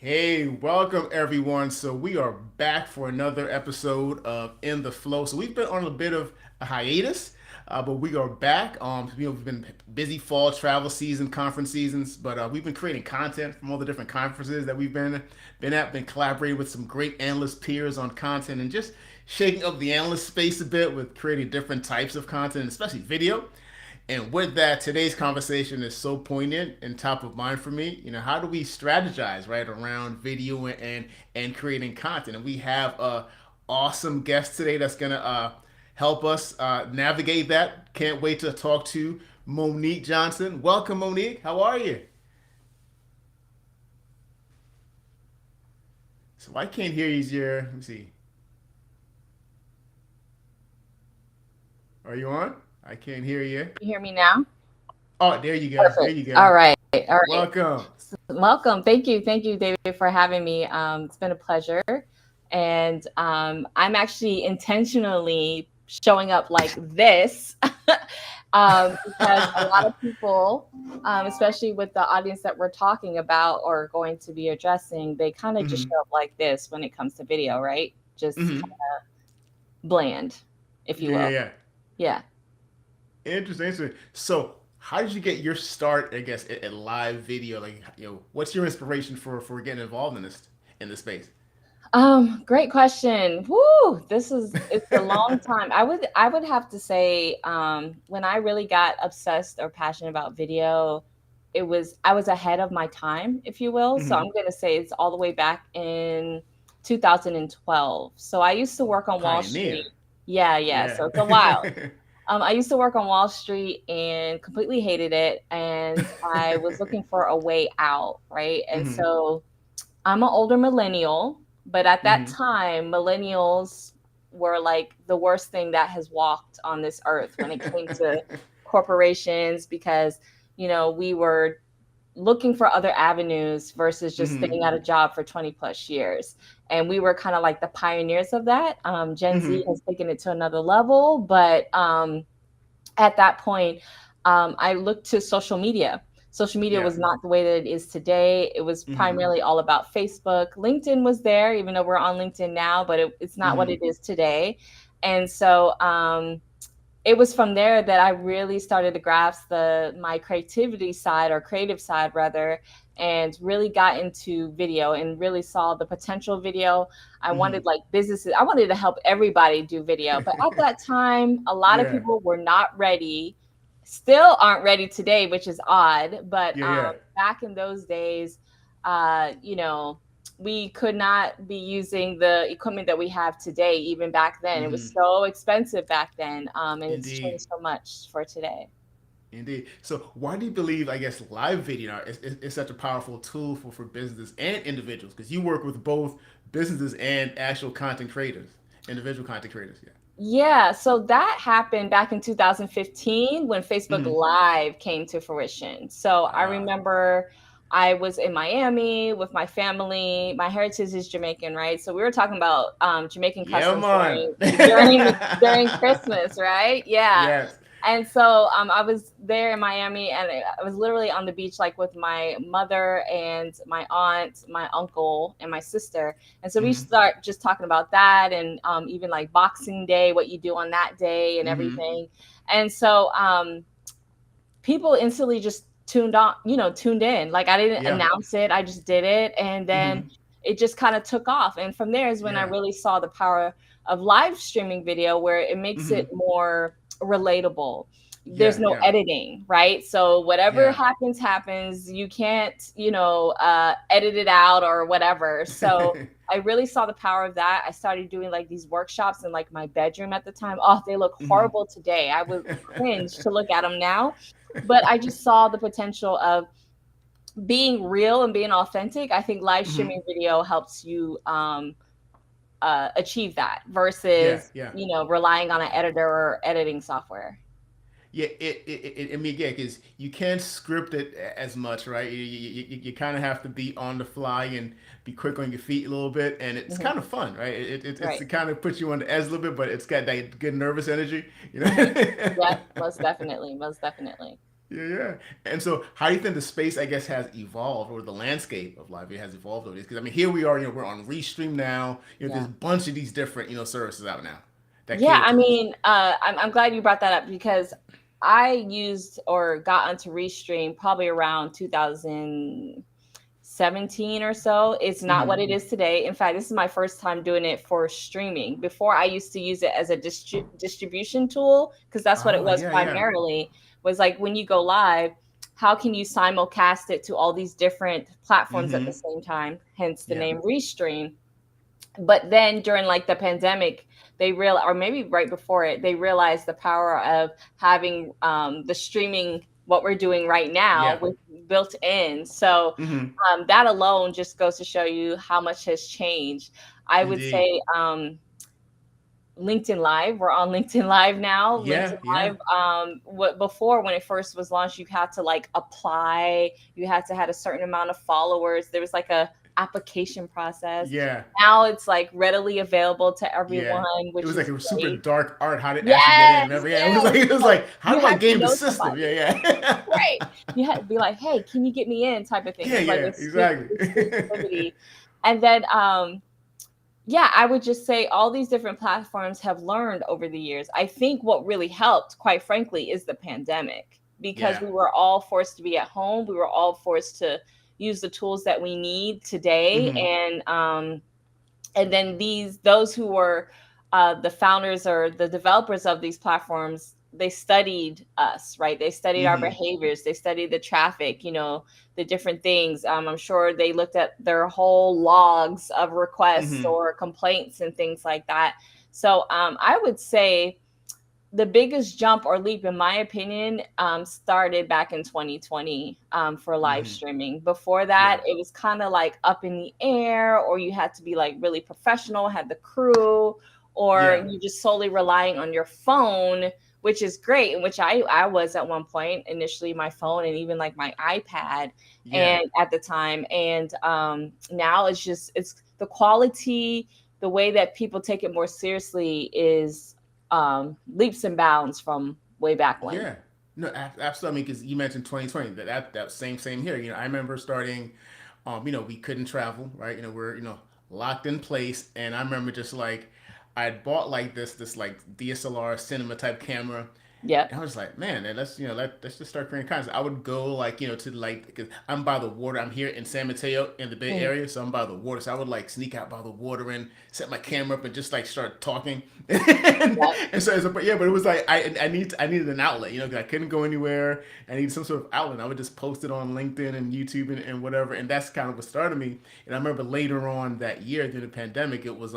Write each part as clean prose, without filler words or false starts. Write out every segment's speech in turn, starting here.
Hey, welcome everyone. So we are back for another episode of In the Flow. So we've been on a bit of a hiatus, but we are back. We've been busy fall travel season, conference seasons, but we've been creating content from all the different conferences that we've been at. Been collaborating with some great analyst peers on content and just shaking up the analyst space a bit with creating different types of content, especially video. And with that, today's conversation is so poignant and top of mind for me. How do we strategize right around video and creating content? And we have a awesome guest today that's gonna help us navigate that. Can't wait to talk to Monique Johnson. Welcome, Monique. How are you? So I can't hear you. Let me see. Are you on? I can't hear you. You hear me now? Oh, there you go. There Perfect. you All go. right. All right. Welcome. Welcome. Thank you. Thank you, David, for having me. It's been a pleasure. And I'm actually intentionally showing up like this because a lot of people, especially with the audience that we're talking about or going to be addressing, they kind of just Hmm. show up like this when it comes to video, right? Just Hmm. bland, if you Yeah, yeah, will. yeah. Yeah. Interesting, interesting. So, how did you get your start? I guess at live video. Like, what's your inspiration for getting involved in this space? Great question. Woo, it's a long time. I would have to say, when I really got obsessed or passionate about video, I was ahead of my time, if you will. So Hmm. I'm gonna say it's all the way back in 2012. So I used to work on Wall Pioneer. Street. Yeah, yeah. Yeah. So it's a while. I used to work on Wall Street and completely hated it, and I was looking for a way out, right? And Hmm. so I'm an older millennial, but at that Hmm. time, millennials were like the worst thing that has walked on this earth when it came to corporations because, we were looking for other avenues versus just Hmm. staying at a job for 20 plus years. And we were kind of like the pioneers of that. Gen Z Hmm. has taken it to another level, but at that point, I looked to social media. Social media Yeah. was not the way that it is today. It was Hmm. primarily all about Facebook. LinkedIn was there, even though we're on LinkedIn now, but it's not what Hmm. it is today. And so it was from there that I really started to grasp my creativity side or creative side rather, and really got into video and really saw the potential of video. I Hmm. wanted like businesses, I wanted to help everybody do video. But at that time, a lot of Yeah. people were not ready, still aren't ready today, which is odd. But Yeah. Yeah. back in those days, uh, you know, we could not be using the equipment that we have today, even back then. It was Hmm. so expensive back then, and it's Indeed. changed so much for today. Indeed. So, why do you believe, I guess, live video is such a powerful tool for business and individuals? Because you work with both businesses and actual content creators, individual content creators. Yeah. Yeah, so that happened back in 2015 when Facebook Hmm. Live came to fruition. So I Ah. remember I was in Miami with my family. My heritage is Jamaican, right? So we were talking about Jamaican Yeah, customs man. during Christmas, right? Yeah. Yes. And so I was there in Miami, and I was literally on the beach, like with my mother and my aunt, my uncle, and my sister. And so we Hmm. start just talking about that, and even like Boxing Day, what you do on that day, and Hmm. everything. And so people instantly just tuned in. Like I didn't Yeah. announce it, I just did it, and then Hmm. it just kind of took off. And from there is when I Yeah. really saw the power of live streaming video, where it makes it Hmm. more relatable. There's Yeah. no Yeah. editing, right? So whatever Yeah. happens, you can't, edit it out or whatever. So I really saw the power of that. I started doing like these workshops in like my bedroom at the time. Oh, they look Hmm. horrible today. I would cringe to look at them now, but I just saw the potential of being real and being authentic. I think live Hmm. streaming video helps you achieve that Yeah. versus Yeah. relying on an editor or editing software. Yeah, I mean, yeah, because you can't script it as much, right? You kind of have to be on the fly and be quick on your feet a little bit, and it's Hmm. kind of fun, right? It's Right. it kind of puts you on the edge a little bit, but it's got that good nervous energy, you know? Hmm. Yep, most definitely, most definitely. Yeah, yeah. And so, how do you think the space, I guess, has evolved, or the landscape of live video has evolved over this? Because I mean, here we are, we're on Restream now. There's a Yeah. bunch of these different, services out now that Yeah, cater I to this. mean, I'm glad you brought that up because I used or got onto Restream probably around 2017 or so. It's not what Mm-hmm. it is today. In fact, this is my first time doing it for streaming. Before, I used to use it as a distribution tool because that's what it Oh, was yeah, yeah. primarily. Was like when you go live, how can you simulcast it to all these different platforms at the Mm-hmm. same time? Hence the Yeah. name Restream. But then during like the pandemic, they real or maybe right before it, they realized the power of having the streaming what we're doing right now Yeah. with built in. So Mm-hmm. that alone just goes to show you how much has changed. I would Indeed. say LinkedIn Live. We're on LinkedIn Live now. LinkedIn Yeah, yeah, Live. What before when it first was launched, you had to like apply. You had to had a certain amount of followers. There was like a application process. yeah, Now it's like readily available to yeah. everyone, It which was like is a super great. dark art how to actually get in. Yes, Remember? Yeah, yes. it was Like like, how you do I had to game the know system? somebody. Yeah, yeah, Right. You had to be like, hey, can you get me in type of thing. It yeah, was like yeah. Exactly. exclusivity. And then yeah, I would just say all these different platforms have learned over the years. I think what really helped, quite frankly, is the pandemic because Yeah. we were all forced to be at home. We were all forced to use the tools that we need today, Mm-hmm. and then those who were the founders or the developers of these platforms, they studied us, right? They studied our Mm-hmm. behaviors, they studied the traffic, the different things. I'm sure they looked at their whole logs of requests Mm-hmm. or complaints and things like that. So I would say the biggest jump or leap, in my opinion, started back in 2020 for live Mm-hmm. streaming. Before that, Yeah. it was kind of like up in the air, or you had to be like really professional, had the crew, or Yeah. you just solely relying on your phone, which is great, and which I was at one point initially, my phone and even like my iPad, Yeah. and at the time, and now it's the quality, the way that people take it more seriously is leaps and bounds from way back when. Yeah. No, absolutely. I mean, because you mentioned 2020, that same here. I remember starting, we couldn't travel, right? We're locked in place, and I remember just like I had bought like this like DSLR cinema type camera. Yep. And I was like, man, let's just start creating content. I would go like to like because I'm by the water. I'm here in San Mateo in the Bay Mhm. Area, so I'm by the water. So I would like sneak out by the water and set my camera up and just like start talking. Yep. But yeah, but it was like I needed an outlet, 'cause I couldn't go anywhere. I needed some sort of outlet. I would just post it on LinkedIn and YouTube and whatever, and that's kind of what started me. And I remember later on that year during the pandemic, it was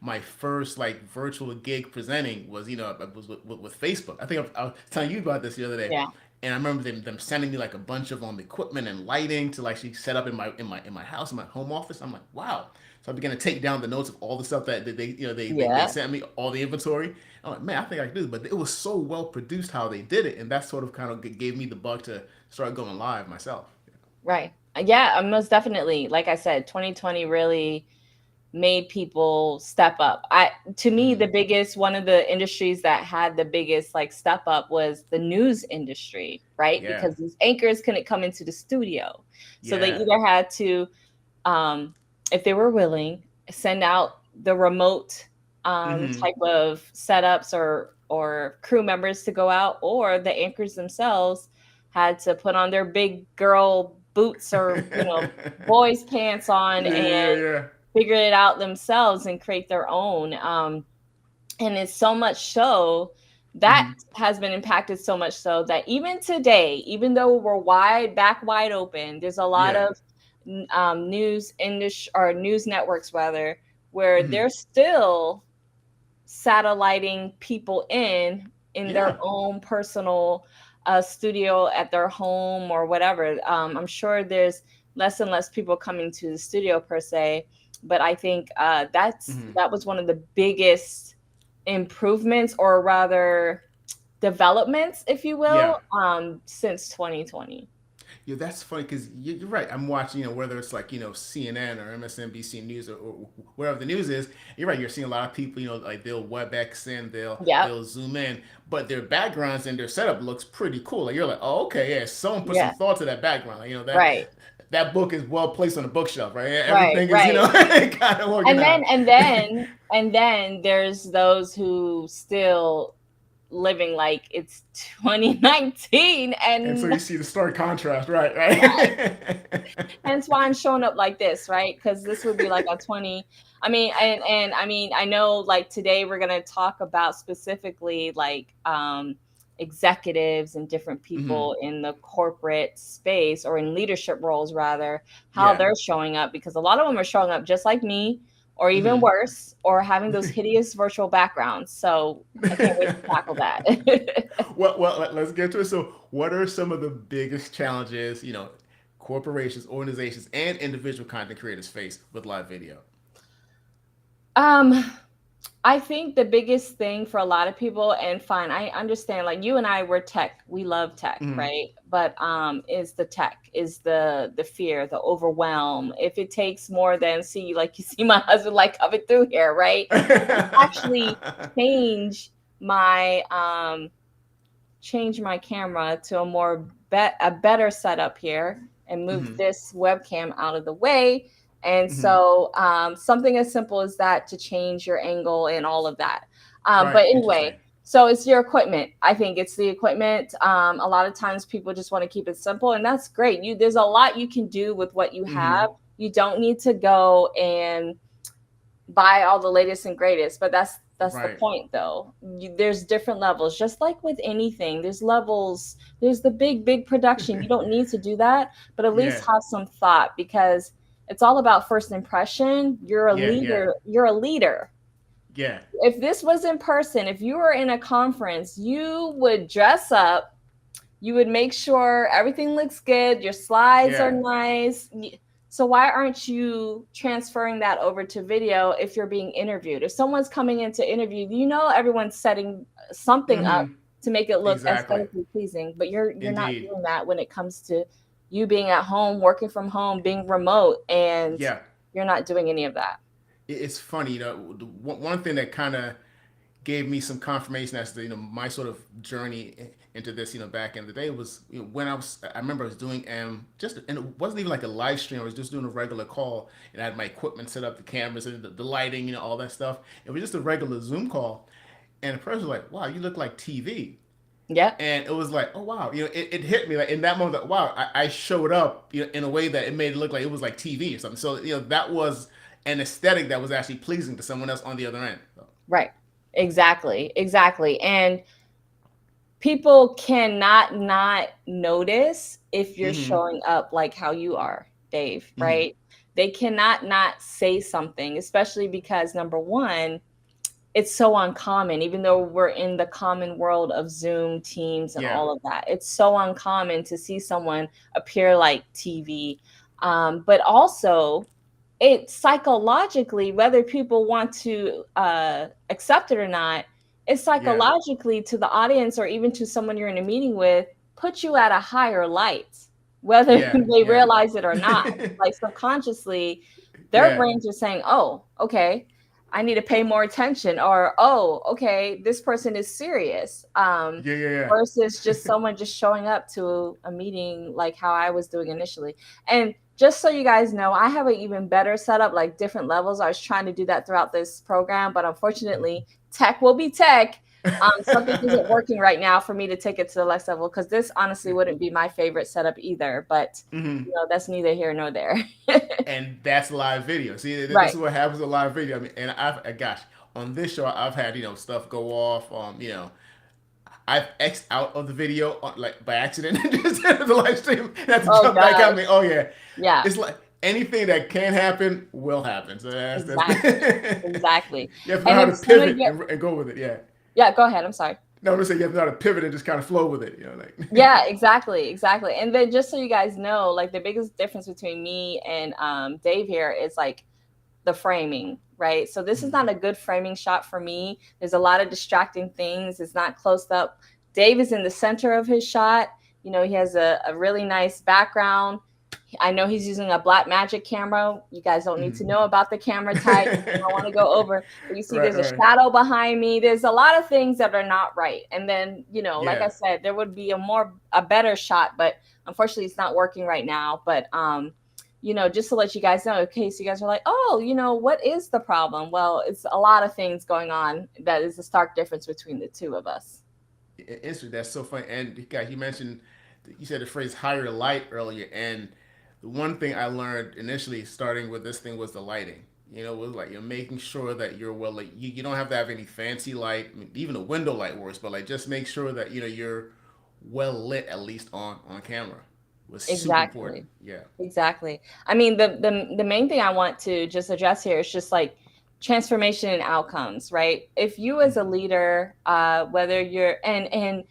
my first like virtual gig presenting was it was with Facebook. I think I was telling you about this the other day, Yeah. and I remember them sending me like a bunch of equipment and lighting to like actually set up in my house in my home office. I'm like, wow. So I began to take down the notes of all the stuff that they Yeah. sent me, all the inventory. I'm like, man, I think I can do this. But it was so well produced how they did it, and that sort of kind of gave me the bug to start going live myself. Right. Yeah, most definitely. Like I said, 2020 really made people step up. To me, Mm-hmm. the biggest one of the industries that had the biggest like step up was the news industry, right? Yeah, Because these anchors couldn't come into the studio. So they yeah, either had to um, if they were willing, send out the remote mm-hmm. type of setups or crew members to go out, or the anchors themselves had to put on their big girl boots or boys pants on Yeah, yeah, and yeah. figure it out themselves and create their own. And it's so much so that Mm-hmm. has been impacted so much so that even today, even though we're wide open, there's a lot Yeah. of news industry or news networks rather where Mm-hmm. they're still satelliting people in their Yeah. own personal studio at their home or whatever. I'm sure there's less and less people coming to the studio per se, but I think Mm-hmm. that was one of the biggest improvements, or rather developments, if you Yeah. will, since 2020. Yeah, that's funny because you're right. I'm watching, whether it's like, CNN or MSNBC News or wherever the news is. You're right. You're seeing a lot of people, like they'll WebEx in, Yep. they'll zoom in, but their backgrounds and their setup looks pretty cool. Like you're like, oh, okay, yeah, someone put some Yeah. thought to that background. Like, Right. that book is well placed on the bookshelf, right? Right. Everything is, Right. kind of And then organized. and then and then there's those who still living like it's 2019, And so and you see the stark contrast, right? right. Right. Hence why I'm showing up like this, right? Because this would be like a 20. I mean, and I mean, I know like today we're gonna talk about specifically like executives and different Hmm. people in the corporate space or in leadership roles rather, how Yeah. they're showing up, because a lot of them are showing up just like me, or even Hmm. worse, or having those hideous virtual backgrounds. So I can't wait to tackle that. Let's get to it. So, what are some of the biggest challenges, corporations, organizations, and individual content creators face with live video? um I think the biggest thing for a lot of people, and fine, I understand, like you and I, we're tech, we love tech, Hmm. right? But is the tech, is the fear, the overwhelm. If it takes more than, see, like you see my husband like coming through here, right? Actually change my camera to a a better setup here and move Hmm. this webcam out of the way. And Hmm. so something as simple as that to change your angle and all of that. But Right. Interesting. anyway, so it's your equipment. I think it's the equipment. A lot of times people just want to keep it simple, and that's great. There's a lot you can do with what you Hmm. have. You don't need to go and buy all the latest and greatest, but that's the Right. point though. There's different levels, just like with anything. There's levels. There's the big production. You don't need to do that, but at least Yeah. have some thought, because it's all about first impression. You're a Yeah. Yeah. leader. You're a leader. Yeah. If this was in person, if you were in a conference, you would dress up, you would make sure everything looks good, your slides are Yeah. nice. So why aren't you transferring that over to video if you're being interviewed? If someone's coming in to interview, everyone's setting something up Hmm. to make it look Exactly. aesthetically pleasing, but you're not Indeed. doing that when it comes to you being at home, working from home, being remote, and Yeah. you're not doing any of that. It's funny, one thing that kind of gave me some confirmation as to my sort of journey into this back in the day was when I remember I was doing just, and it wasn't even like a live stream. I was just doing a regular call, and I had my equipment set up, the cameras and the lighting, all that stuff. It was just a regular Zoom call, and the person was like, wow, you look like TV. Yep. And it was like, oh wow, it hit me like in that moment that wow, I showed up in a way that it made it look like it was like TV or something. So that was an aesthetic that was actually pleasing to someone else on the other end. So. Right. Exactly. Exactly. And people cannot not notice if you're Mm-hmm. showing up like how you are, Dave, Mm-hmm. right? They cannot not say something, especially because number one, it's so uncommon, even though we're in the common world of Zoom, Teams, and Yeah. all of that. It's so uncommon to see someone appear like TV. But also, it psychologically, whether people want to accept it or not, it Yeah. psychologically to the audience or even to someone you're in a meeting with puts you at a higher light, whether Yeah. they Yeah. realize it or not. Like subconsciously, their Yeah. brains are saying, "Oh, okay, I need to pay more attention," or "Oh, okay, this person is serious." Yeah. Yeah. Versus just someone just showing up to a meeting like how I was doing initially. And just so you guys know, I have an even better setup, like different levels. I was trying to do that throughout this program, but unfortunately, tech will be tech. Something isn't Yeah. working right now for me to take it to the next level, because this honestly wouldn't be my favorite setup either. But Hmm. that's neither here nor there. And that's live video. See, this Right. is what happens with live video. I mean, and gosh, on this show, I've had stuff go off. I've X'd out of the video like by accident, just the live stream. And have to Oh jump back out. gosh. Me, oh yeah, Yeah. it's like anything that can happen will happen. So that's Exactly. Exactly. you have to know And how if to some of pivot your and go with it. Yeah. Yeah, go ahead. I'm sorry. No, I'm just saying you have to know how to pivot and just kind of flow with it. Like. Yeah, exactly, exactly. And then just so you guys know, like the biggest difference between me and Dave here is like the framing, right? So this is not a good framing shot for me. There's a lot of distracting things. It's not close up. Dave is in the center of his shot. He has a really nice background. I know he's using a Black Magic camera. You guys don't need to know about the camera type. I want to go over, but you see Right, there's a right. shadow behind me. There's a lot of things that are not right. And then, like I Yeah. said, there would be a better shot, but unfortunately it's not working right now. But just to let you guys know, in case you guys are like, oh, what is the problem? Well, it's a lot of things going on. That is a stark difference between the two of us. Interesting. That's so funny. And God, you said the phrase higher light earlier. And the one thing I learned initially starting with this thing was the lighting. Was like you're making sure that you're well, like you don't have to have any fancy light. I mean, even a window light works, but like just make sure that you're well lit at least on camera was super important. Exactly. Yeah. Exactly. I mean, the main thing I want to just address here is just like transformation and outcomes, right? If you as a leader, whether you're and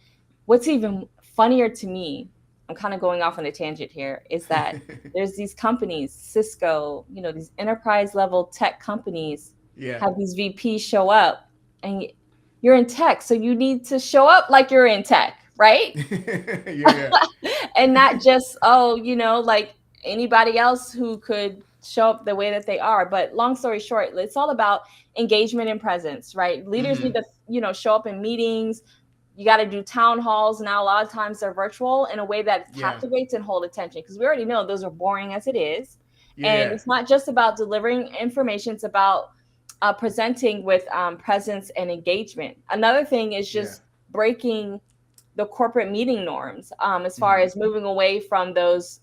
what's even funnier to me, I'm kind of going off on a tangent here, is that there's these companies, Cisco, these enterprise level tech companies Yeah. have these VPs show up, and you're in tech, so you need to show up like you're in tech, right? Yeah. Yeah. And not just, like anybody else who could show up the way that they are. But long story short, it's all about engagement and presence, right? Leaders need Mm-hmm. to, show up in meetings. You got to do town halls. Now a lot of times they're virtual in a way that Yeah. captivates and hold attention, because we already know those are boring as it is. Yeah. And Yeah. it's not just about delivering information, it's about presenting with presence and engagement. Another thing is Yeah. just breaking the corporate meeting norms, as far Mm-hmm. as moving away from those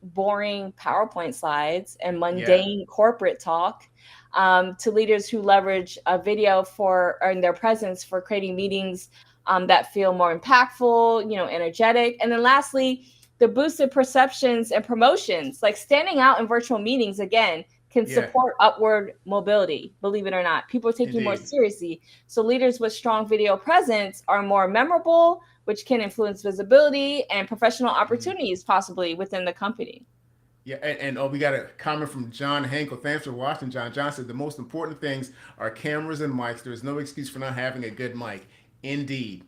boring PowerPoint slides and Yeah. mundane corporate talk, to leaders who leverage a video for or in their presence for creating meetings that feel more impactful, energetic. And then lastly, the boosted perceptions and promotions, like standing out in virtual meetings again can Yeah. support upward mobility. Believe it or not, people take you more Indeed. seriously. So leaders with strong video presence are more memorable, which can influence visibility and professional Mm-hmm. opportunities possibly within the company. Yeah, and oh, we got a comment from John Hankel. Thanks for watching, John. John said the most important things are cameras and mics. There's no excuse for not having a good mic. Indeed.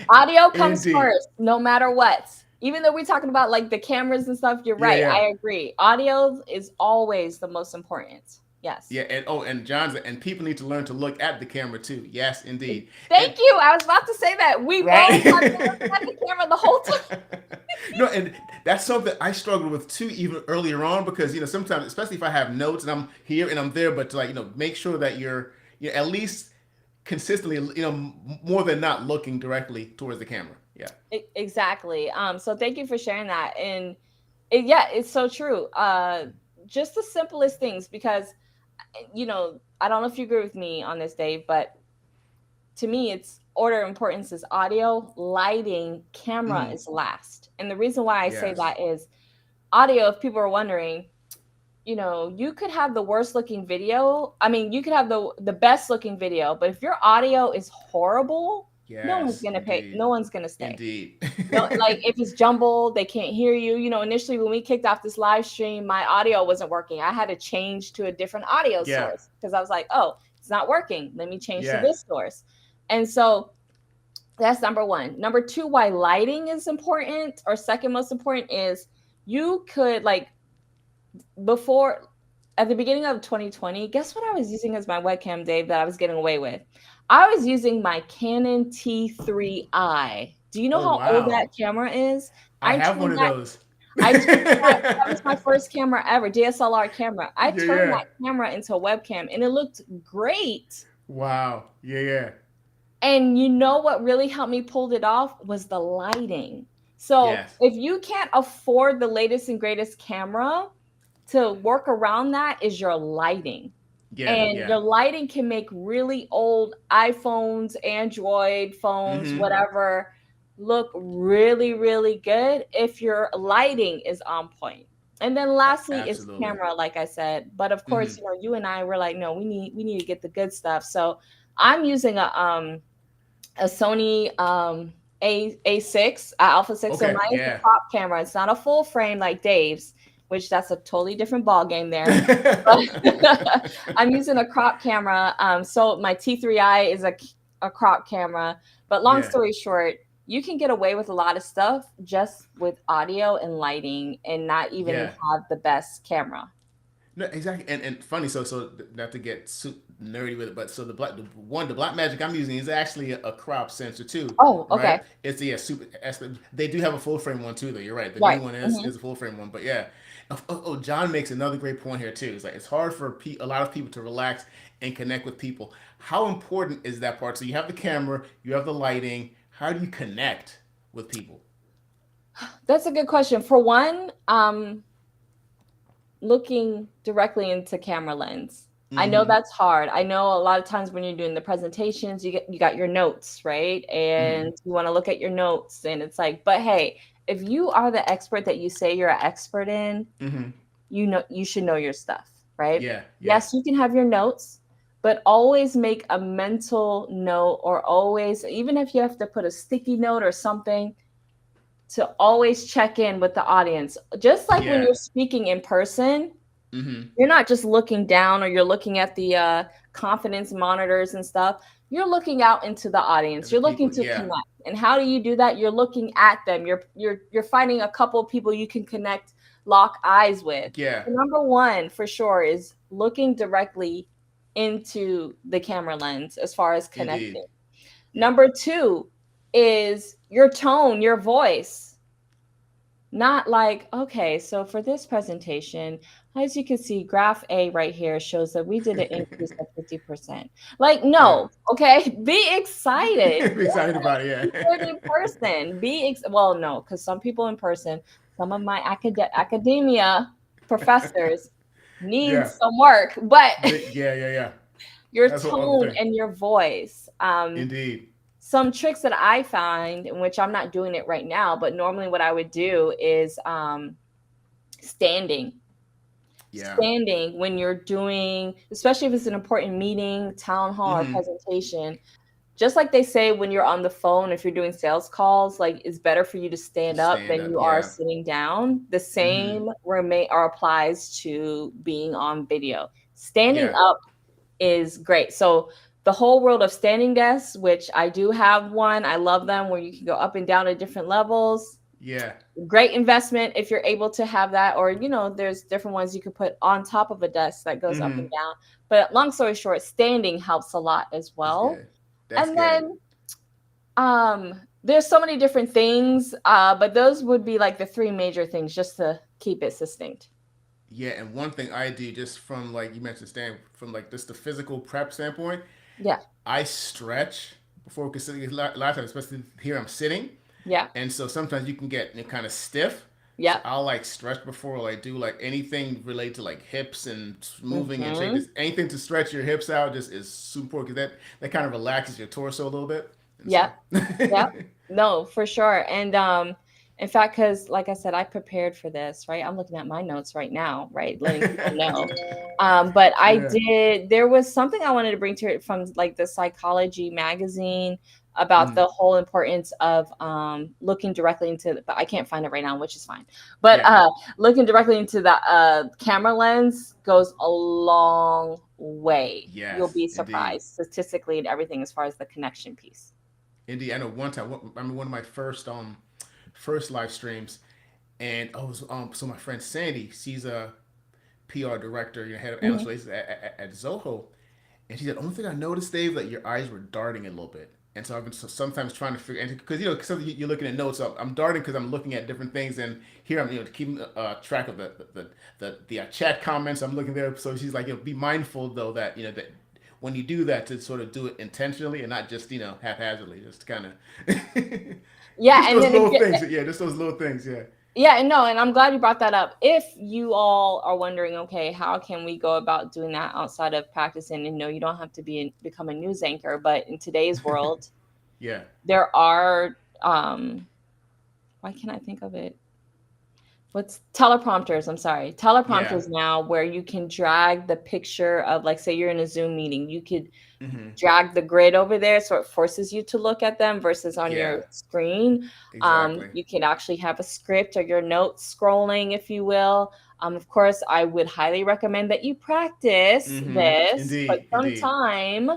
Audio comes Indeed. first, no matter what. Even though we're talking about like the cameras and stuff, you're Yeah, right. yeah. I agree. Audio is always the most important. Yes. Yeah, and John's and people need to learn to look at the camera too. Yes, indeed. And Thank you. I was about to say that. We both right. have been looking at the camera the whole time. No, and that's something I struggled with too, even earlier on, because sometimes, especially if I have notes and I'm here and I'm there, but to make sure that you're at least consistently more than not looking directly towards the camera. Yeah. Exactly. So thank you for sharing that. And it's so true. Just the simplest things, because I don't know if you agree with me on this, Dave, but to me, it's order of importance is audio, lighting, camera Hmm. is last. And the reason why I say Yes. that is audio, if people are wondering, you could have the worst looking video. I mean, you could have the best looking video, but if your audio is horrible, Yes, no indeed. one's gonna stay. Indeed. No, like if it's jumbled, they can't hear you. Initially when we kicked off this live stream, my audio wasn't working. I had to change to a different audio Yeah. source because I was like, oh, it's not working. Let me change to Yeah. this source. And so that's number one. Number two, why lighting is important, or second most important, is you could like before at the beginning of 2020, guess what I was using as my webcam, Dave, that I was getting away with? I was using my Canon T3i. Do you know Oh how old that wow. camera is? I I have one turned of that those. I turned that was my Yeah, first camera ever, DSLR camera. I turned yeah. that camera into a webcam and it looked great. Wow. Yeah, yeah. And you know what really helped me pull it off was the lighting. So Yes. if you can't afford the latest and greatest camera, to work around that is your lighting. Yeah, And yeah. your lighting can make really old iPhones, Android phones, Mm-hmm. whatever, look really, really good if your lighting is on point. And then lastly is Absolutely. camera, like I said. But of Mm-hmm. course, you and I were like, no, we need to get the good stuff. So I'm using a Sony A6 Alpha 6. So Okay. mine is the Yeah. crop camera. It's not a full frame like Dave's, which that's a totally different ball game there. But I'm using a crop camera. So my T3i is a crop camera. But long Yeah. story short, you can get away with a lot of stuff just with audio and lighting and not even Yeah. have the best camera. No, exactly, and funny. Not to get nerdy with it, but so the black magic I'm using is actually a crop sensor too, Oh, okay. right? It's the super. They do have a full frame one too, though. You're right. The new Right. one is Hmm. is a full frame one, but yeah. John makes another great point here too. It's like it's hard for a lot of people to relax and connect with people. How important is that part? So you have the camera, you have the lighting. How do you connect with people? That's a good question. For one, looking directly into camera lens. I know Mm-hmm. that's hard. I know a lot of times when you're doing the presentations, you got your notes, right? Mm-hmm. And you want to look at your notes and it's like, but hey, if you are the expert that you say you're an expert in, Mm-hmm. you know you should know your stuff, right? Yeah. Yeah. Yes, you can have your notes, but always make a mental note or always even if you have to put a sticky note or something to always check in with the audience. Just like when Yeah. you're speaking in person, Mm-hmm. you're not just looking down or you're looking at the confidence monitors and stuff. You're looking out into the audience. The You're looking people. to Yeah. connect. And how do you do that? You're looking at them. You're finding a couple of people you can connect, lock eyes with. Yeah. So number one for sure is looking directly into the camera lens as far as Indeed. connecting. Yeah. Number two is your tone, your voice. Not like, okay, so for this presentation, as you can see, graph A right here shows that we did an increase of 50%. Like, Yeah. no, okay, be excited. I'm excited about You it. do it in person. Well, no, because some people in person, some of my academia professors need Yeah. some work, but Yeah. Yeah. Yeah. your That's a whole other tone thing. and your voice. Indeed. Some tricks that I find, in which I'm not doing it right now, but normally what I would do is standing. Yeah. Standing when you're doing, especially if it's an important meeting, town hall, or Mm-hmm. presentation. Just like they say when you're on the phone, if you're doing sales calls, like it's better for you to stand Just up stand than up. you are Yeah. sitting down. The Mm-hmm. same remain or applies to being on video. Standing Yeah. up is great. So the whole world of standing desks, which I do have one, I love them where you can go up and down at different levels. Yeah. Great investment if you're able to have that, or there's different ones you could put on top of a desk that goes up Mm-hmm. and down. But long story short, standing helps a lot as That's well. good. That's And good. then there's so many different things, but those would be like the three major things just to keep it succinct. Yeah. And one thing I do just from like you mentioned, stand from like just the physical prep standpoint, Yeah. I stretch before because a lot of times, especially here, I'm sitting. Yeah. And so sometimes you can get kind of stiff. So Yeah. I'll like stretch before like do like anything related to like hips and moving and shaking. Hmm. Just anything to stretch your hips out just is super important because that kind of relaxes your torso a little bit. And Yeah. so Yeah. No, for sure. And in fact, because like I said, I prepared for this, right? I'm looking at my notes right now, right? Letting people know. But yeah. there was something I wanted to bring to it from like the psychology magazine about Mm, the whole importance of looking directly into, but I can't find it right now, which is fine. But yeah. looking directly into the camera lens goes a long way. You'll Yes. be Indeed. surprised statistically and everything as far as the connection piece. Indeed. I know one time. I mean, one of my first live streams, and so my friend Sandy, she's a PR director, head of analyst Mhm. relations at Zoho. And she said, only thing I noticed, Dave, that your eyes were darting a little bit. And so I've been sometimes trying to figure, because cause you're looking at notes. So I'm darting because I'm looking at different things, and here I'm keeping track of the chat comments. I'm looking there. So she's like, be mindful though that that when you do that to sort of do it intentionally and not just haphazardly, just kind of Yeah, just and those then little again, things. Yeah, just those little things. Yeah. yeah, and no, and I'm glad you brought that up. If you all are wondering, okay, how can we go about doing that outside of practicing? And no, you don't have to become a news anchor, but in today's world, Yeah. there are why can't I think of it? What's teleprompters? I'm sorry. Yeah. Teleprompters now where you can drag the picture of, like, say you're in a Zoom meeting, you could Hmm. drag the grid over there so it forces you to look at them versus on your Yeah. screen. Exactly. You can actually have a script or your notes scrolling, if you will. Of course, I would highly recommend that you practice Hmm. this, but Indeed. Indeed. sometime.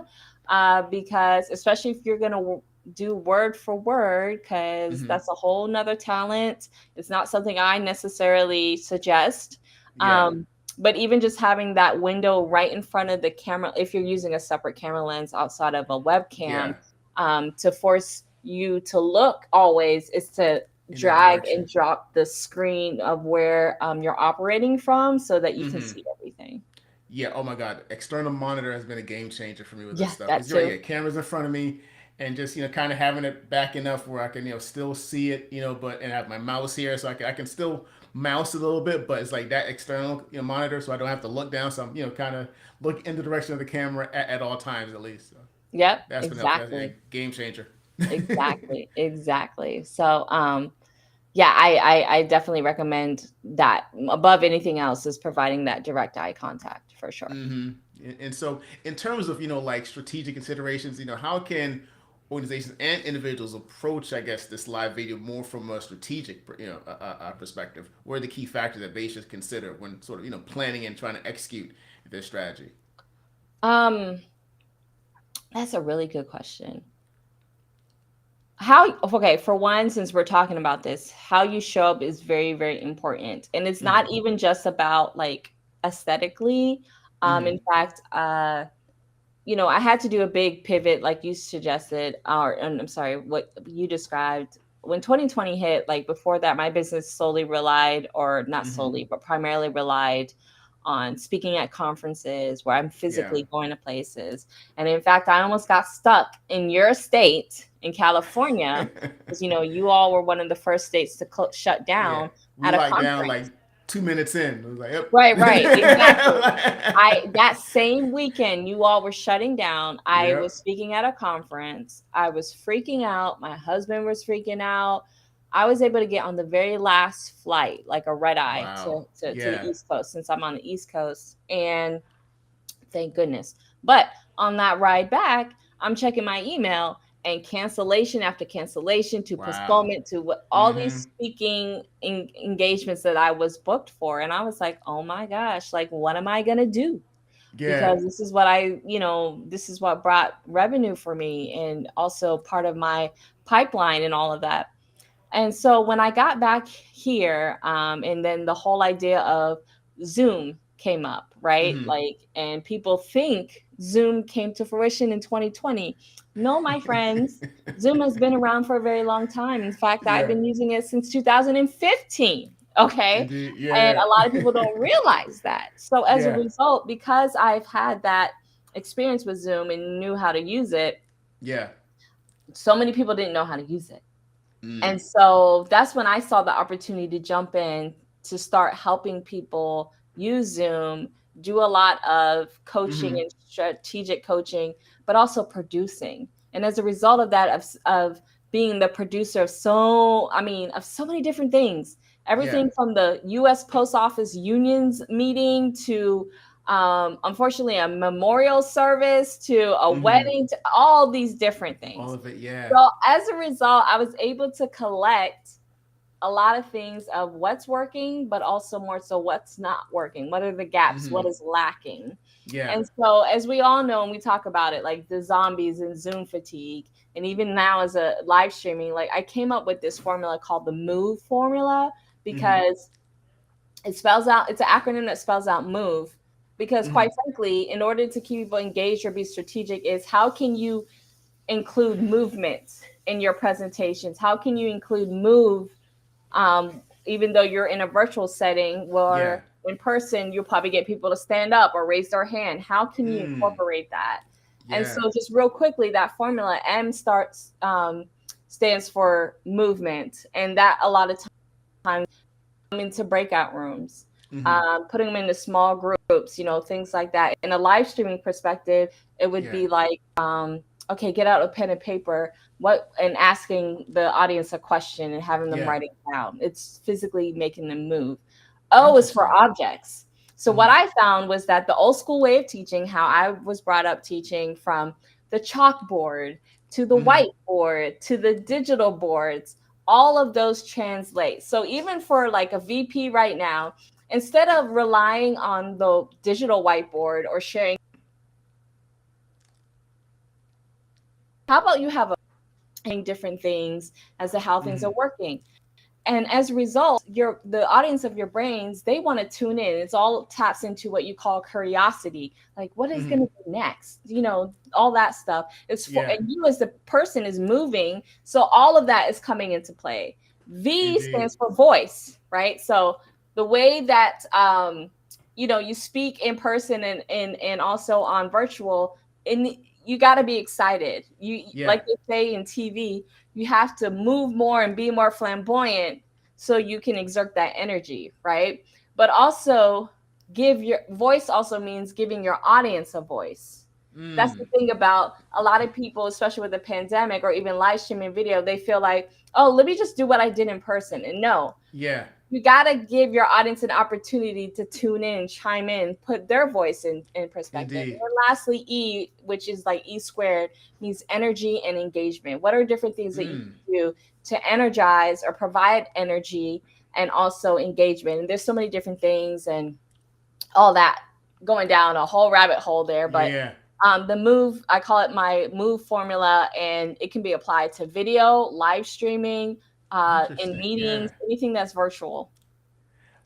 because especially if you're going to do word for word, because Mm-hmm. that's a whole nother talent. It's not something I necessarily suggest. Yeah. But even just having that window right in front of the camera, if you're using a separate camera lens outside of a webcam, Yeah. to force you to look always is to In that drag direction. and drop the screen of where you're operating from so that you can Mm-hmm. see everything. Yeah, oh my God. External monitor has been a game changer for me with this Yeah, stuff. that Because you're right, too. yeah, cameras in front of me and just, kind of having it back enough where I can, still see it, but, and I have my mouse here so I can still mouse it a little bit, but it's like that external, monitor so I don't have to look down. So I'm, kind of look in the direction of the camera at all times at least. So Yep, that's been helpful. That's a exactly. game changer. Exactly. Exactly. So yeah, I definitely recommend that above anything else is providing that direct eye contact for sure. Mm-hmm. And so, in terms of like strategic considerations, how can organizations and individuals approach, I guess, this live video more from a strategic, perspective? What are the key factors that they should consider when sort of planning and trying to execute their strategy? Um, that's a really good question. How, okay, for one, since we're talking about this, how you show up is very, very important. And it's not Mm-hmm. even just about like aesthetically. Mm-hmm. In fact, I had to do a big pivot, like you suggested, or and I'm sorry, what you described. When 2020 hit, like before that, my business solely relied, or not Mm-hmm. solely, but primarily relied on speaking at conferences where I'm Yeah. physically going to places. And in fact, I almost got stuck in your state in California because, you all were one of the first states to shut Yeah. down We at a locked down like conference. 2 minutes in. It was like, Right, right, exactly. yep. That same weekend you all were shutting down. I Yep. was speaking at a conference. I was freaking out. My husband was freaking out. I was able to get on the very last flight, like a red eye Wow. to the Yeah. East Coast, since I'm on the East Coast. And thank goodness. But on that ride back, I'm checking my email and cancellation after cancellation to Wow. postponement to all Mm-hmm. these speaking engagements that I was booked for. And I was like, oh my gosh, like, what am I going to do? Yeah. Because this is what this is what brought revenue for me and also part of my pipeline and all of that. And so when I got back here, and then the whole idea of Zoom came up, right? Mm-hmm. Like, and people think Zoom came to fruition in 2020. No, my friends, Zoom has been around for a very long time. In fact, I've Yeah. been using it since 2015. Okay. Indeed. And Yeah. a lot of people don't realize that. So as a Yeah. result, because I've had that experience with Zoom and knew how to use it, Yeah. so many people didn't know how to use it. Mm. And so that's when I saw the opportunity to jump in to start helping people use Zoom, do a lot of coaching Mm-hmm. and strategic coaching, but also producing. And as a result of that, of being the producer of of so many different things, Yeah. everything from the US Post Office unions meeting to unfortunately a memorial service to a Mm-hmm. wedding to all these different All things. of it. Yeah. So as a result, I was able to collect a lot of things of what's working, but also more so what's not working. What are the gaps? Mm-hmm. What is lacking? Yeah. And so, as we all know, and we talk about it, like the zombies and Zoom fatigue, and even now as a live streaming, like I came up with this formula called the MOVE formula Mm-hmm. because it's an acronym that spells out move. Because Mm-hmm. quite frankly, in order to keep people engaged or be strategic, is how can you include movement in your presentations? How can you include move, even though you're in a virtual setting Yeah. where in person you'll probably get people to stand up or raise their hand? How can you Mm. incorporate that? And Yeah. so, just real quickly, that formula stands for movement, and that a lot of times into breakout rooms, Mm-hmm. putting them into small groups, things like that. In a live streaming perspective, it would Yeah. be like, okay, get out a pen and paper, and asking the audience a question and having them Yeah. write it down. It's physically making them move. O is for Interesting. objects. So what Mm-hmm. I found was that the old school way of teaching, how I was brought up teaching, from the chalkboard to the Mm-hmm. whiteboard to the digital boards, all of those translate. So even for like a VP right now, instead of relying on the digital whiteboard or sharing how about you have a different things as to how things are Hmm. working? And as a result, the audience of your brains, they want to tune in. It's all taps into what you call curiosity, like what is going Hmm. to be next, all that stuff. It's for, Yeah. and you as the person is moving, so all of that is coming into play. V Indeed. stands for voice, right? So the way that you speak in person and also on virtual, and you got to be excited. You, Yeah. like they say in TV, you have to move more and be more flamboyant so you can exert that energy, right? But also, give your voice also means giving your audience a voice. That's the Mm. thing about a lot of people, especially with the pandemic or even live streaming video. They feel like, oh, let me just do what I did in person. And no, Yeah. you got to give your audience an opportunity to tune in, chime in, put their voice in perspective. And Indeed. then lastly, E, which is like E squared, means energy and engagement. What are different things that you Mm. can do to energize or provide energy and also engagement? And there's so many different things and all that, going down a whole rabbit hole there. But Yeah. the move, I call it my move formula, and it can be applied to video, live streaming, in Interesting. Yeah. meetings, anything that's virtual.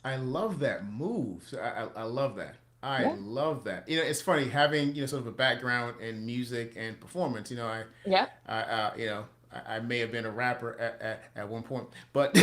I love that move. So I love that. I Yeah. love that. It's funny having sort of a background in music and performance. Yeah. I may have been a rapper at one point, but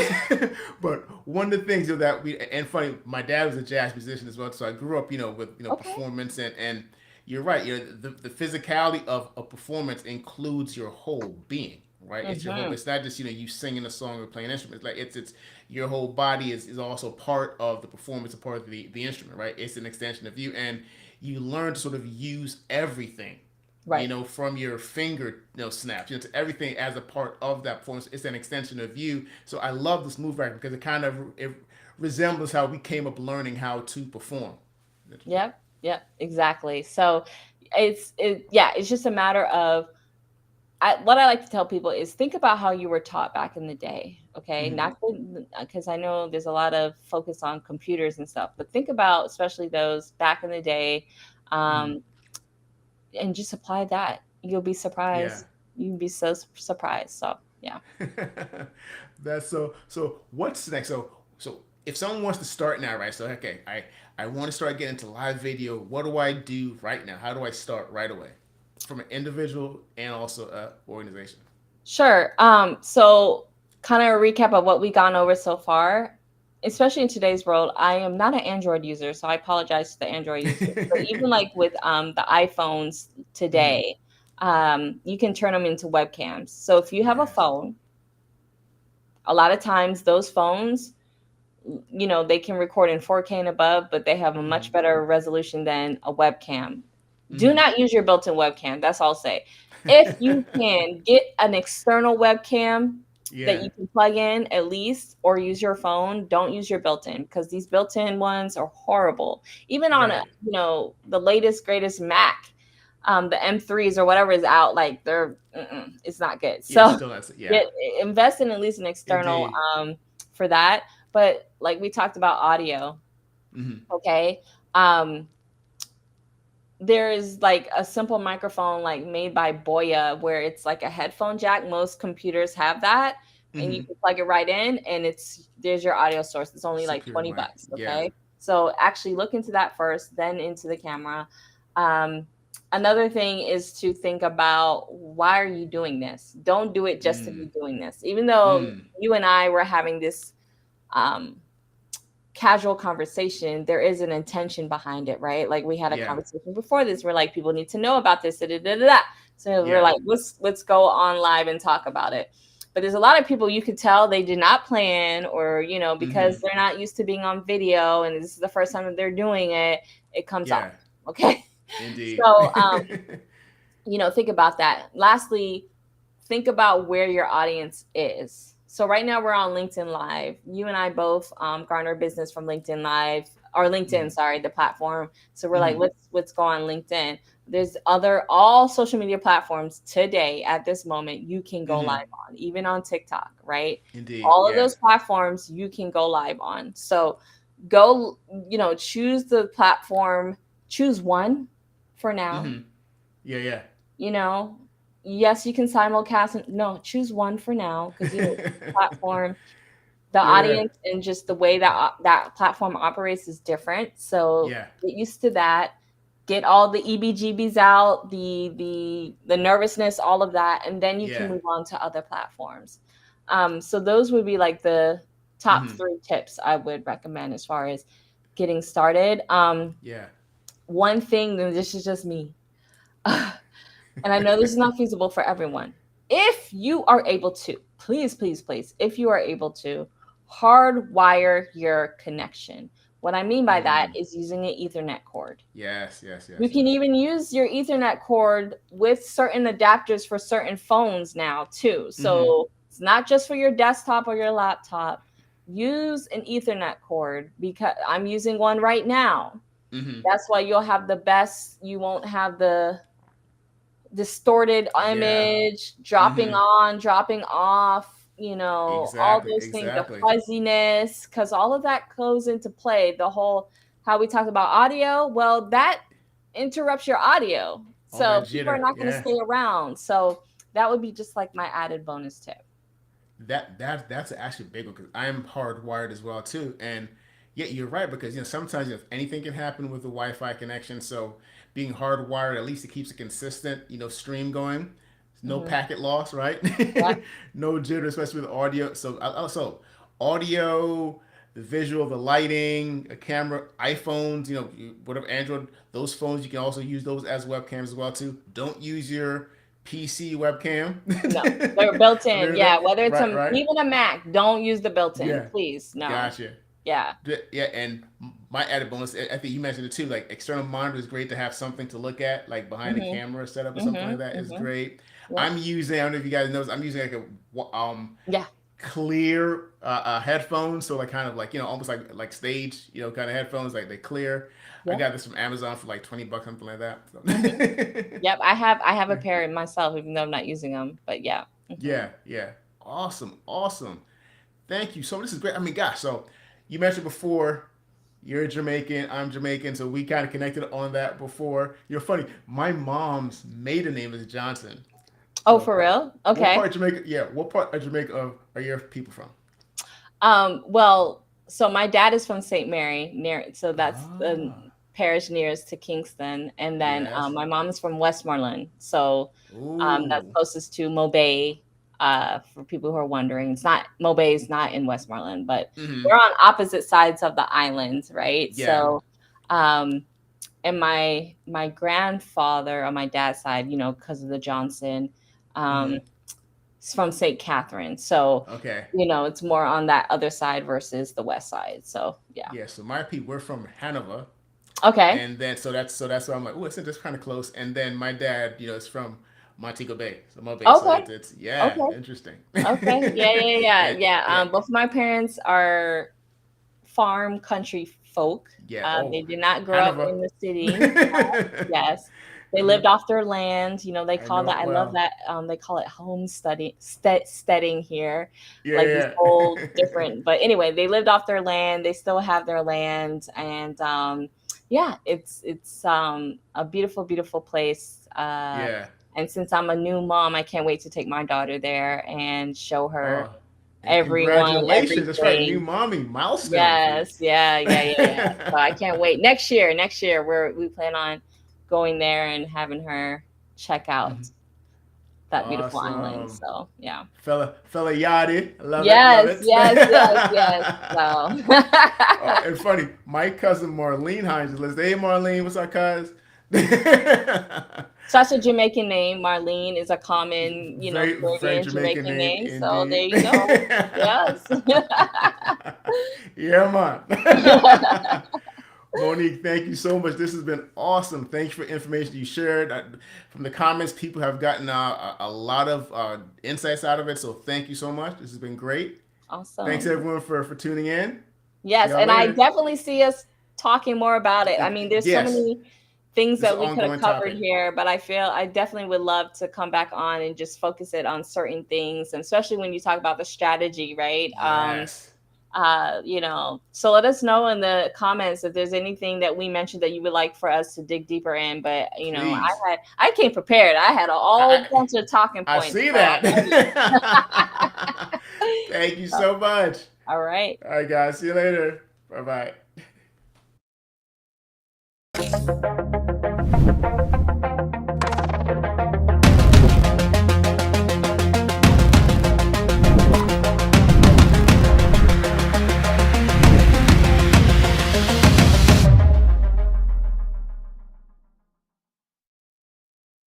but one of the things that we and funny, my dad was a jazz musician as well, so I grew up with Okay. performance and you're right. The physicality of a performance includes your whole being. Right, it's your whole. Hmm. It's not just you singing a song or playing instruments. Like it's your whole body is also part of the performance, a part of the instrument. Right, it's an extension of you, and you learn to sort of use everything Right. from your finger, snaps, to everything as a part of that performance. It's an extension of you. So I love this move right because it resembles how we came up learning how to perform. Yep. Yep. Exactly. So yeah, it's just a matter of what I like to tell people is think about how you were taught back in the day. Okay. Mm-hmm. Not because I know there's a lot of focus on computers and stuff, but think about especially those back in the day, Mm-hmm. um, and just apply that. You'll be Yeah. surprised. You'll be so surprised. So, yeah. That's so what's next? So if someone wants to start now, right? So okay, I want to start getting into live video. What do I do right now? How do I start right away? From an individual and also a organization. Sure. So kind of a recap of what we've gone over so far, especially in today's world, I am not an Android user, so I apologize to the Android users. But even like with the iPhones Mm-hmm. today, you can turn them into webcams. So if you have a Yes. phone, a lot of times those phones, they can record in 4K and above, but they have a Mm-hmm. much better resolution than a webcam. Do Mm-hmm. not use your built-in webcam. That's all I'll say. If you can get an external webcam that Yeah. you can plug in at least, or use your phone, don't use your built-in because these built-in ones are horrible. Even on Right. the latest greatest Mac, the M3s or whatever is out, like it's not good. Yeah. So Still that's yeah. get invest in at least an external Indeed. for that. But like we talked about audio, Mm-hmm. okay? Um, there is like a simple microphone like made by Boya where it's like a headphone jack. Most computers have that, and you Mm-hmm. can plug it right in, and there's your audio source. It's only like Secure 20 way. bucks, Yeah. okay? So actually look into that first, then into the camera. Um, Another thing is to think about, why are you doing this? Don't do it just to Mm. be doing this. Even though Mm. you and I were having this um casual conversation, there is an intention behind it, right? Like we had a Yeah. conversation before this, we're like, people need to know about this, da, da, da, da, da. So we're Yeah. like, let's go on live and talk about it. But there's a lot of people, you could tell they did not plan, or Mm-hmm. because they're not used to being on video and this is the first time that they're doing it, it comes off. Yeah. Okay. Indeed. So think about that. Lastly, think about where your audience is. So right now we're on LinkedIn Live. You and I both garner business from LinkedIn Live, or LinkedIn, Mm-hmm. sorry, the platform. So we're like, Mm-hmm. let's go on LinkedIn. There's all social media platforms today at this moment you can go Mm-hmm. live on, even on TikTok, right? Indeed. All of Yeah. those platforms you can go live on. So go, choose the platform, choose one for now. Mm-hmm. Yeah. Yeah. you know yes, you can simulcast. No, choose one for now because each platform, the audience and just the way that that platform operates is different. So Yeah. get used to that. Get all the EBGBs out, the nervousness, all of that, and then you can Yeah. move on to other platforms. So those would be like the top Mm-hmm. 3 tips I would recommend as far as getting started. Yeah. One thing, and this is just me, and I know this is not feasible for everyone. If you are able to, please, please, please, if you are able to, hardwire your connection. What I mean by that Mm. is using an Ethernet cord. Yes, yes, You yes, can yes. even use your Ethernet cord with certain adapters for certain phones now, too. Mm-hmm. So it's not just for your desktop or your laptop. Use an Ethernet cord because I'm using one right now. Mm-hmm. That's why you'll have the best, you won't have the distorted Yeah. image, dropping Mm-hmm. on, dropping off, all Exactly. those things, the Exactly. fuzziness, because all of that goes into play. The whole, how we talked about audio, well, that interrupts your audio. All that So people are jitter. not going to Yeah. stay around. So that would be just like my added bonus tip. That's actually a big one because I am hardwired as well too. And yeah, you're right because sometimes anything can happen with the Wi-Fi connection. So being hardwired, at least it keeps a consistent stream going. No Hmm. packet loss, right? Yep. No jitter, especially with audio. So also audio, the visual, the lighting, a camera, iPhones, whatever Android, those phones you can also use those as webcams as well too. Don't use your PC webcam. No, they're built Believe in. it or not. Yeah. Whether it's Right, right. even a Mac, don't use the built in, Yeah, please. No. gotcha. Yeah. Yeah, and my added bonus, I think you mentioned it too. Like external monitor is great to have something to look at, like behind the Hmm. camera setup or something Hmm. like that is Hmm. great. Yep. I'm using, I don't know if you guys know, I'm using like a Yeah. clear headphones, so like kind of like almost like stage kind of headphones, like they clear. I Yep. got this from Amazon for like $20, something like that. Hmm. So. Yep, I have a pair myself, even though I'm not using them. But yeah. Hmm. Yeah, yeah, awesome, awesome. Thank you. So this is great. I mean, gosh. So you mentioned before you're Jamaican. I'm Jamaican. So we kind of connected on that before. You're funny. My mom's maiden name is Johnson. Oh, So for real? what Okay. part of Jamaica? Yeah. What part of Jamaica are your people from? Well, so my dad is from St. Mary, near, so that's the Ah. parish nearest to Kingston, and then Yes. my mom is from Westmoreland, so that's Ooh. closest to Mobay. For people who are wondering, it's not Mobay is not in Westmoreland, but Mm-hmm. we're on opposite sides of the island, right? Yeah. So, um, and my grandfather on my dad's side, because of the Johnson, um, Mm-hmm. is from St. Catherine. So, Okay. it's more on that other side versus the west side. So, yeah. Yeah. So my people, we're from Hanover, Okay. and then so that's why I'm like, oh, it's just kind of close. And then my dad, is from Montego Bay, so my Bay. So Okay. it's yeah, Okay. interesting. Okay. Yeah, yeah, yeah. Yeah, Yeah. yeah, Both of my parents are farm country folk. yeah. They Oh, did not grow up Hanover. in the city. Yes. They Uh-huh. lived off their land. They I call know that, it I love well. that. They call it steading here, like these Yeah, old yeah. different, but anyway, they lived off their land. They still have their land. And, yeah, it's a beautiful, beautiful place. Yeah. And since I'm a new mom, I can't wait to take my daughter there and show her Oh, and everyone, congratulations. That's right, new everything. mommy milestone for you. Yes, yeah, yeah, yeah, yeah. So I can't wait. Next year, we plan on going there and having her check out that beautiful island. Awesome. So yeah. Fella Yachty. Love it, love Yes, it. yes, yes, yes. So Oh, and funny, my cousin Marlene Hines is listening. Hey Marlene, what's up, cuz? such a Jamaican name. Marlene is a common, Very, very Caribbean Jamaican Jamaican name name. So there indeed. you go. Yes. Yeah, man. Monique, thank you so much. This has been awesome. Thanks for information you shared. From the comments, people have gotten a lot of insights out of it. So thank you so much. This has been great. Thanks Awesome. everyone for tuning in. See Yes, y'all and I later. definitely see us talking more about it. I mean, there's so Yes, many things this is that an we could have ongoing covered topic. here, but I feel I definitely would love to come back on and just focus it on certain things, and especially when you talk about the strategy, right? Yes. So let us know in the comments if there's anything that we mentioned that you would like for us to dig deeper in. But Please. I came prepared. I had a I, whole bunch of talking I points, see so I'm ready. that. Thank you so much. All right. All right, guys. See you later. Bye bye.